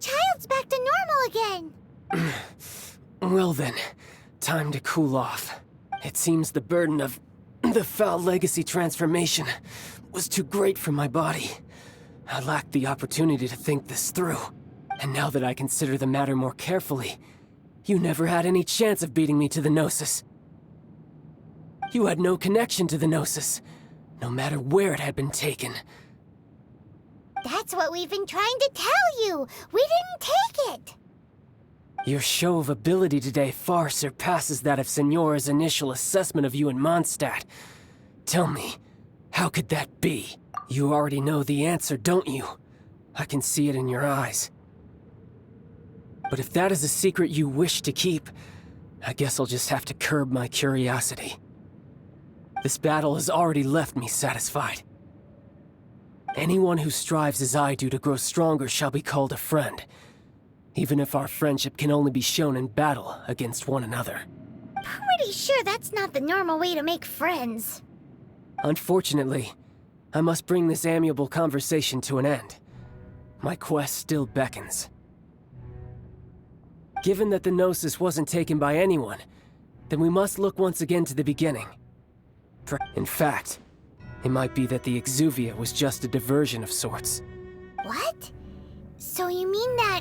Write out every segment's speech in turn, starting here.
child's back to normal again. Well then, time to cool off. It seems the burden of the foul legacy transformation was too great for my body. I lacked the opportunity to think this through. And now that I consider the matter more carefully, you never had any chance of beating me to the Gnosis. You had no connection to the Gnosis, no matter where it had been taken. That's what we've been trying to tell you! We didn't take it! Your show of ability today far surpasses that of Signora's initial assessment of you in Mondstadt. Tell me, how could that be? You already know the answer, don't you? I can see it in your eyes. But if that is a secret you wish to keep, I guess I'll just have to curb my curiosity. This battle has already left me satisfied. Anyone who strives as I do to grow stronger shall be called a friend, even if our friendship can only be shown in battle against one another. Pretty sure that's not the normal way to make friends. Unfortunately, I must bring this amiable conversation to an end. My quest still beckons. Given that the Gnosis wasn't taken by anyone, then we must look once again to the beginning. In fact, it might be that the Exuvia was just a diversion of sorts. What? So you mean that...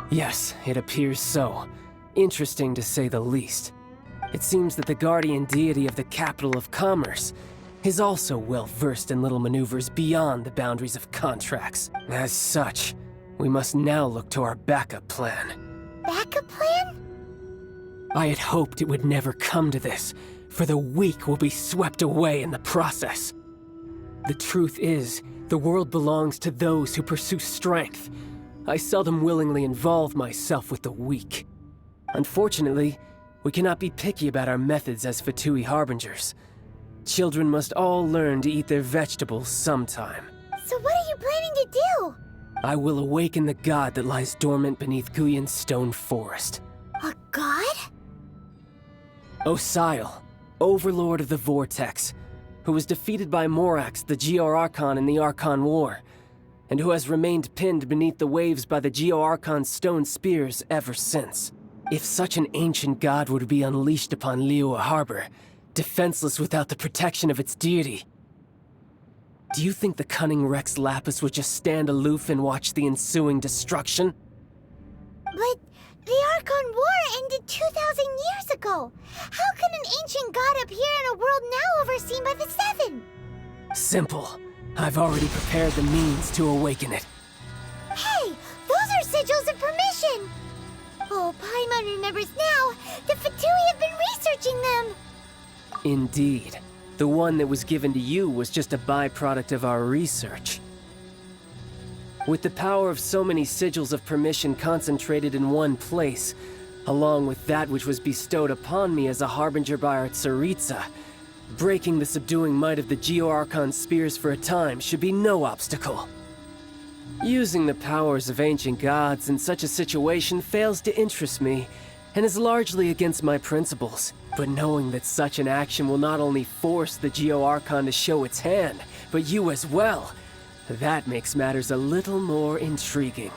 Yes, it appears so. Interesting to say the least. It seems that the guardian deity of the capital of commerce is also well versed in little maneuvers beyond the boundaries of contracts. As such, we must now look to our backup plan. Backup plan? I had hoped it would never come to this, for the weak will be swept away in the process. The truth is, the world belongs to those who pursue strength. I seldom willingly involve myself with the weak. Unfortunately, we cannot be picky about our methods as Fatui Harbingers. Children must all learn to eat their vegetables sometime. So what are you planning to do? I will awaken the god that lies dormant beneath Guyon's stone forest. A god? Osial, overlord of the Vortex, who was defeated by Morax, the Geo-Archon in the Archon War, and who has remained pinned beneath the waves by the Geo-Archon's stone spears ever since. If such an ancient god were to be unleashed upon Liyue Harbor, defenseless without the protection of its deity, do you think the cunning Rex Lapis would just stand aloof and watch the ensuing destruction? But the Archon War ended 2,000 years ago. How can an ancient god appear in a world now overseen by the Seven? Simple. I've already prepared the means to awaken it. Hey, those are sigils of permission! Oh, Paimon remembers now. The Fatui have been researching them. Indeed. The one that was given to you was just a byproduct of our research. With the power of so many sigils of permission concentrated in one place, along with that which was bestowed upon me as a harbinger by our Tsaritsa, breaking the subduing might of the Geo-Archon spears for a time should be no obstacle. Using the powers of ancient gods in such a situation fails to interest me, and is largely against my principles. But knowing that such an action will not only force the Geo-Archon to show its hand, but you as well, that makes matters a little more intriguing.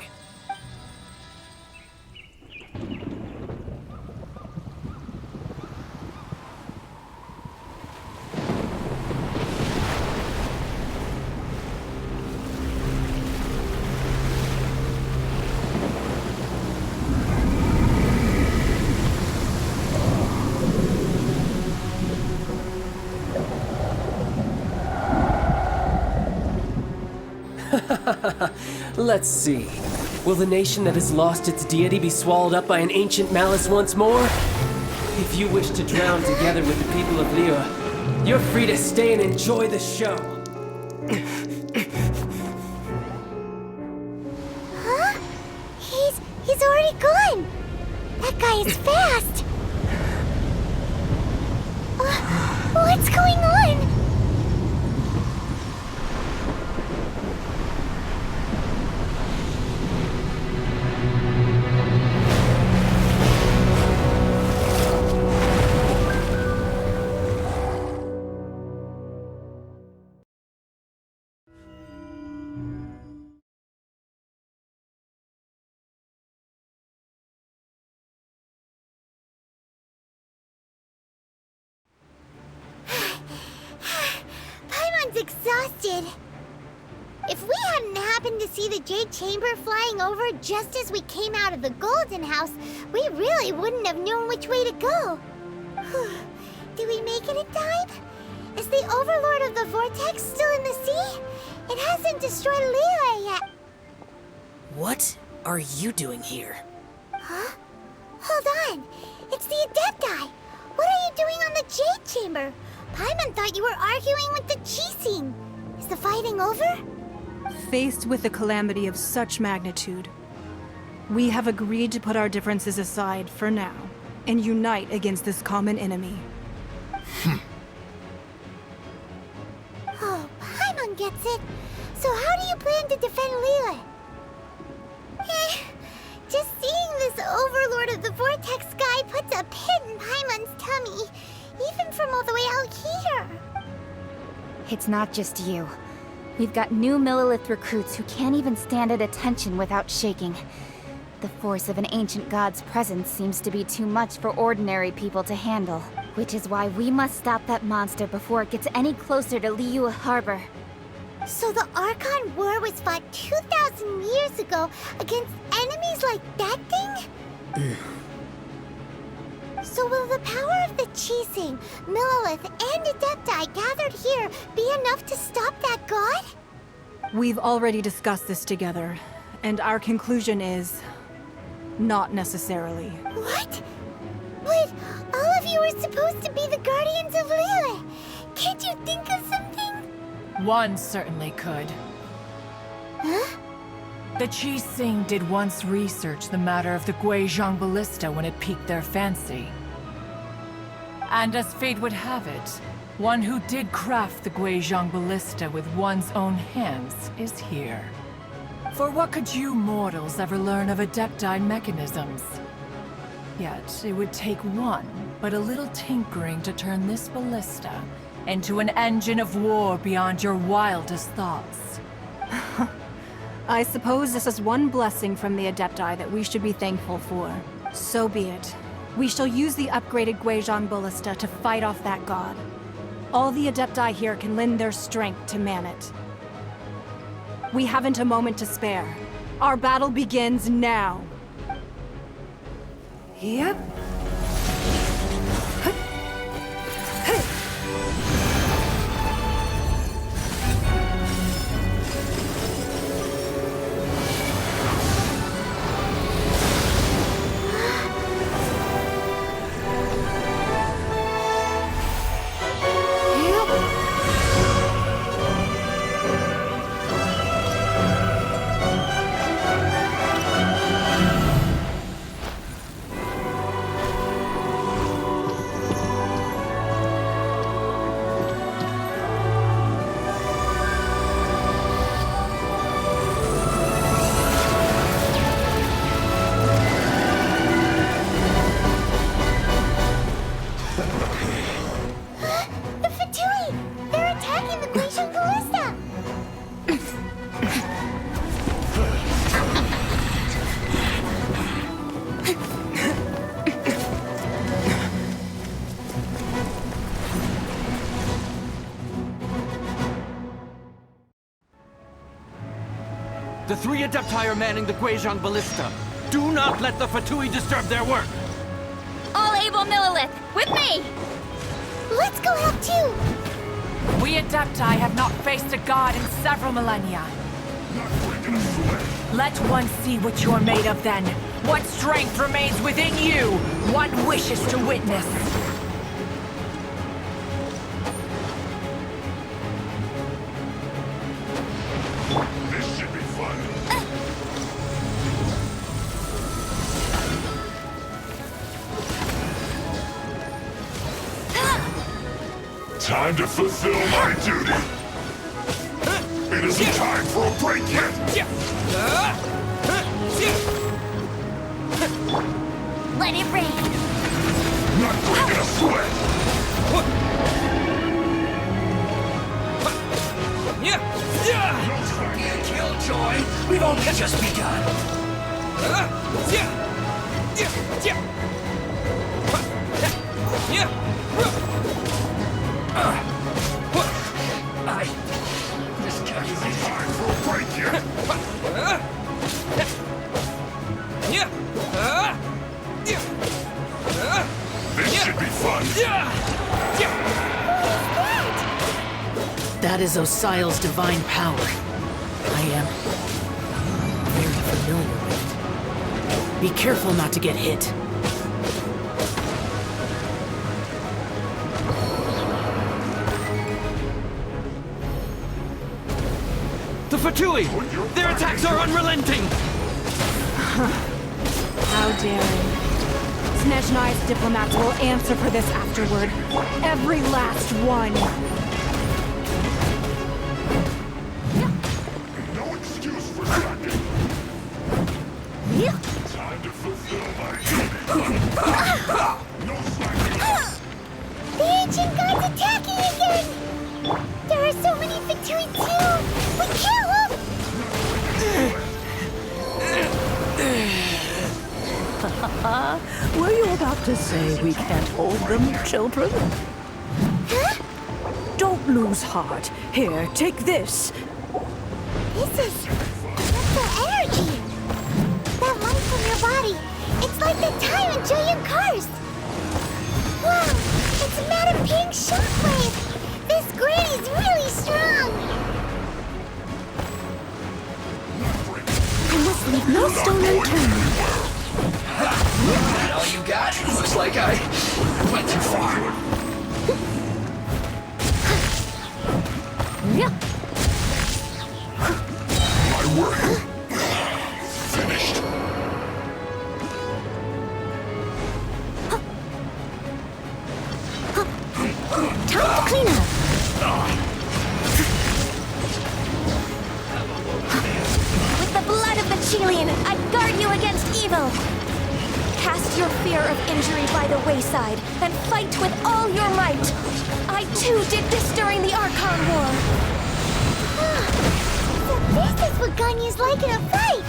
Let's see. Will the nation that has lost its deity be swallowed up by an ancient malice once more? If you wish to drown together with the people of Liyue, you're free to stay and enjoy the show. Huh? He's already gone. That guy is fast. What's going on? Everyone's exhausted. If we hadn't happened to see the Jade Chamber flying over just as we came out of the Golden House, we really wouldn't have known which way to go. Did we make it in time? Is the Overlord of the Vortex still in the sea? It hasn't destroyed Liyue yet. What are you doing here? Huh? Hold on. It's the Adepti. What are you doing on the Jade Chamber? Paimon thought you were arguing with the Chising. Is the fighting over? Faced with a calamity of such magnitude, we have agreed to put our differences aside for now and unite against this common enemy. Oh, Paimon gets it. So how do you plan to defend Liyue? Just seeing this Overlord of the Vortex guy puts a pit in Paimon's tummy, even from all the way out here. It's not just you. We've got new Millilith recruits who can't even stand at attention without shaking. The force of an ancient god's presence seems to be too much for ordinary people to handle. Which is why we must stop that monster before it gets any closer to Liyue Harbor. So the Archon War was fought 2,000 years ago against enemies like that thing? So will the power of the Chising, Millilith, and Adepti gathered here be enough to stop that god? We've already discussed this together, and our conclusion is... not necessarily. What? But all of you are supposed to be the guardians of Liyue. Can't you think of something? One certainly could. Huh? The Chising did once research the matter of the Guizhong Ballista when it piqued their fancy. And as fate would have it, one who did craft the Guizhong Ballista with one's own hands is here. For what could you mortals ever learn of Adepti mechanisms? Yet, it would take one, but a little tinkering to turn this ballista into an engine of war beyond your wildest thoughts. I suppose this is one blessing from the Adepti that we should be thankful for. So be it. We shall use the upgraded Guizhong Ballista to fight off that god. All the Adepti here can lend their strength to man it. We haven't a moment to spare. Our battle begins now. Yep. The Fatui! They're attacking the Guizhong Ballista! The three Adepti are manning the Guizhong Ballista. Do not let the Fatui disturb their work! All able Millilith, with me! Let's go help too! We Adepti have not faced a god in several millennia. Let one see what you're made of then. What strength remains within you, one wishes to witness. This should be fun. Time to fulfill my duty. It isn't time for a break yet. Let it rain! Not breaking a sweat. Looks like a killjoy. We've only just begun. I That is Osial's divine power. I am very familiar with it. Be careful not to get hit. The Fatui! Their attacks are unrelenting! How daring. Snezhnai's diplomats will answer for this afterward. Every last one. No excuse for slacking. Time to fulfill my duty. No slacking. The ancient gods attacking again! There are so many Fatui too! We kill them! Were you about to say we can't hold them, children? Huh? Don't lose heart. Here, take this. This is... the energy! That light from your body, it's like the time in Julian Cars! Wow! It's Madame Ping's shockwave! This granny's really strong! I must leave no stone unturned. All you got? Looks like I went too far. My work. Finished. Time to clean up! With the blood of the Chilean, I guard you against evil! Cast your fear of injury by the wayside, and fight with all your might! I too did this during the Archon War! So this is what Ganyu's like in a fight!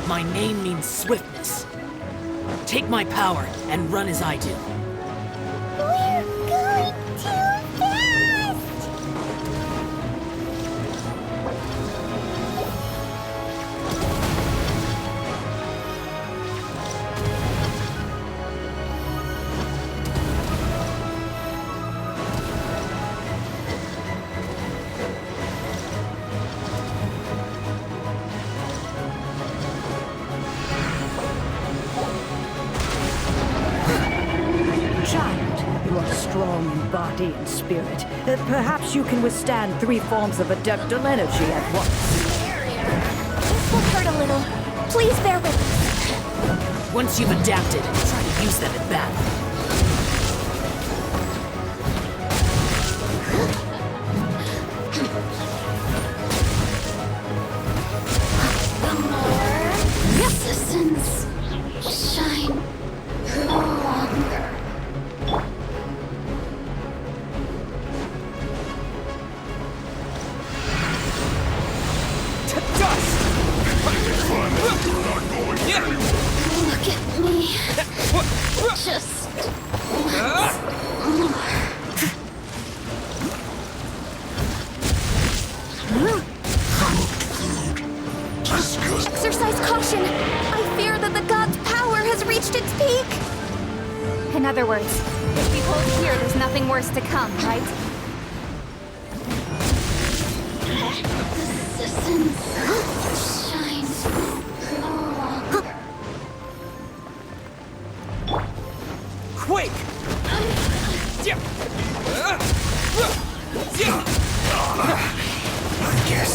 My name means swiftness. Take my power and run as I do. We're going too fast! Child, you are strong in body and spirit. Perhaps you can withstand 3 forms of adeptal energy at once. This will hurt a little. Please bear with us. Once you've adapted, try to use them in battle. Resistance. Shine. Longer. Look at me. Just exercise caution. I fear that the god's power has reached its peak. In other words, if we hold here, there's nothing worse to come, right? Resistance shines longer. Quake! I guess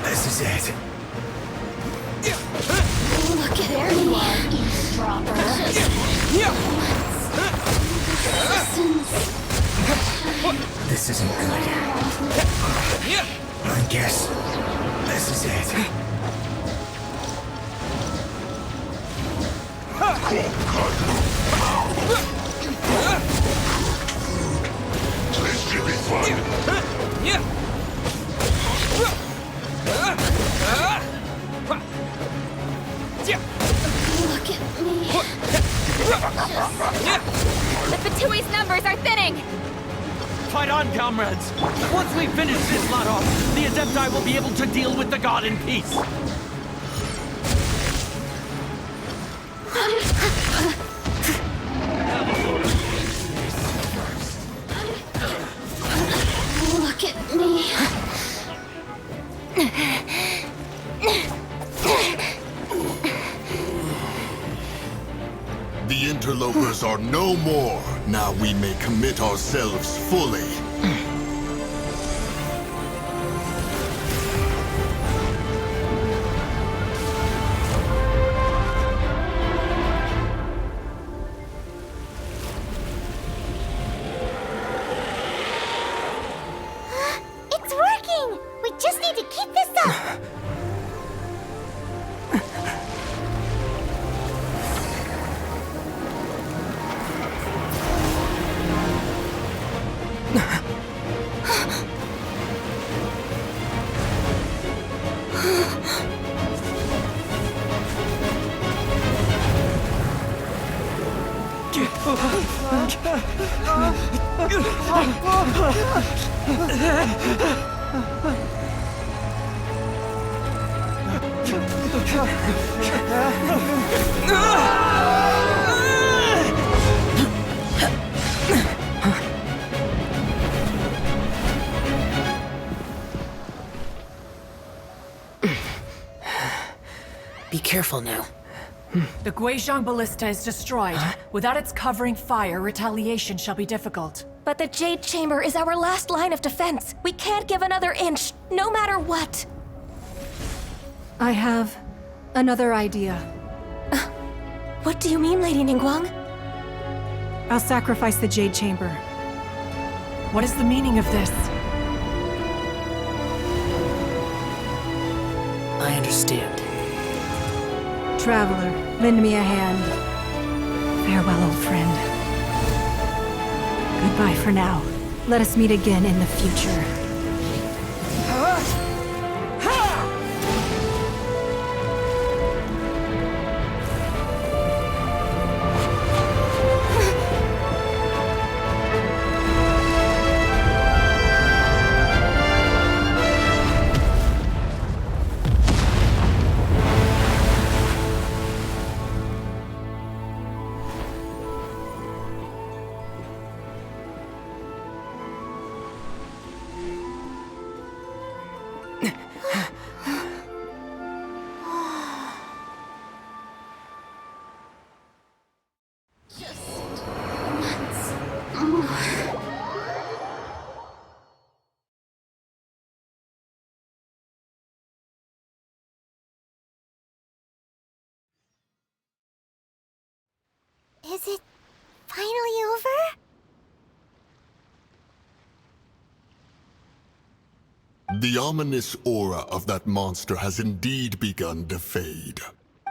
this is it. Look at there you are, eavesdropper. This isn't good. I guess this is it. This should be fun. Look at me. The Fatui's numbers are thinning. Fight on, comrades! Once we finish this lot off, the Adepti will be able to deal with the god in peace. are no more. Now we may commit ourselves fully. It's working! We just need to keep this up! Be careful now. The Guizhong Ballista is destroyed. Without its covering fire, retaliation shall be difficult. But the Jade Chamber is our last line of defense. We can't give another inch, no matter what. I have another idea. What do you mean, Lady Ningguang? I'll sacrifice the Jade Chamber. What is the meaning of this? I understand. Traveler, lend me a hand. Farewell, old friend. Goodbye for now. Let us meet again in the future. Is it finally over? The ominous aura of that monster has indeed begun to fade.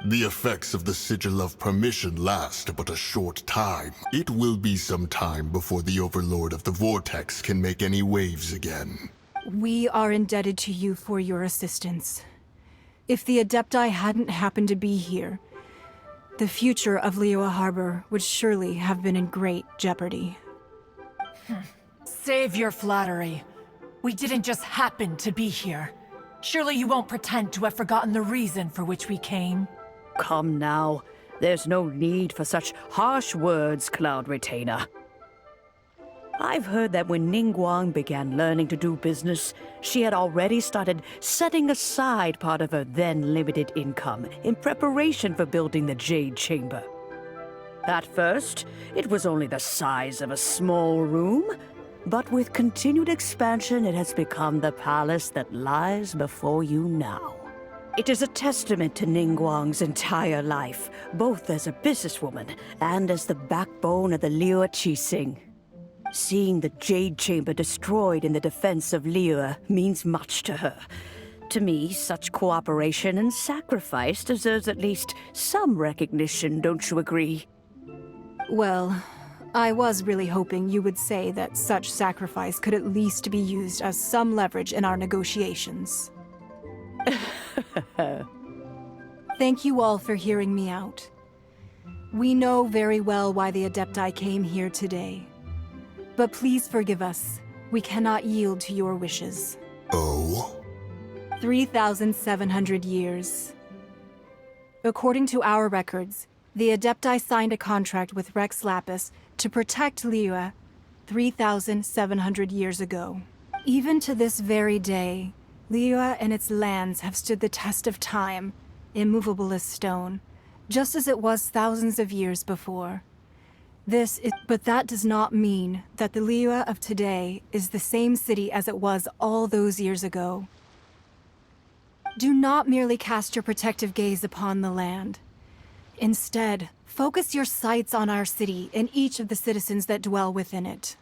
The effects of the Sigil of Permission last but a short time. It will be some time before the Overlord of the Vortex can make any waves again. We are indebted to you for your assistance. If the Adepti hadn't happened to be here, the future of Liyue Harbor would surely have been in great jeopardy. Save your flattery. We didn't just happen to be here. Surely you won't pretend to have forgotten the reason for which we came. Come now. There's no need for such harsh words, Cloud Retainer. I've heard that when Ningguang began learning to do business, she had already started setting aside part of her then limited income in preparation for building the Jade Chamber. At first, it was only the size of a small room, but with continued expansion, it has become the palace that lies before you now. It is a testament to Ningguang's entire life, both as a businesswoman and as the backbone of the Liyue Qixing. Seeing the Jade Chamber destroyed in the defense of Liyue means much to her. To me, such cooperation and sacrifice deserves at least some recognition, don't you agree? Well, I was really hoping you would say that such sacrifice could at least be used as some leverage in our negotiations. Thank you all for hearing me out. We know very well why the Adepti came here today. But please forgive us. We cannot yield to your wishes. Oh? 3,700 years. According to our records, the Adepti signed a contract with Rex Lapis to protect Liyue 3,700 years ago. Even to this very day, Liyue and its lands have stood the test of time, immovable as stone, just as it was thousands of years before. But that does not mean that the Liyue of today is the same city as it was all those years ago. Do not merely cast your protective gaze upon the land. Instead, focus your sights on our city and each of the citizens that dwell within it.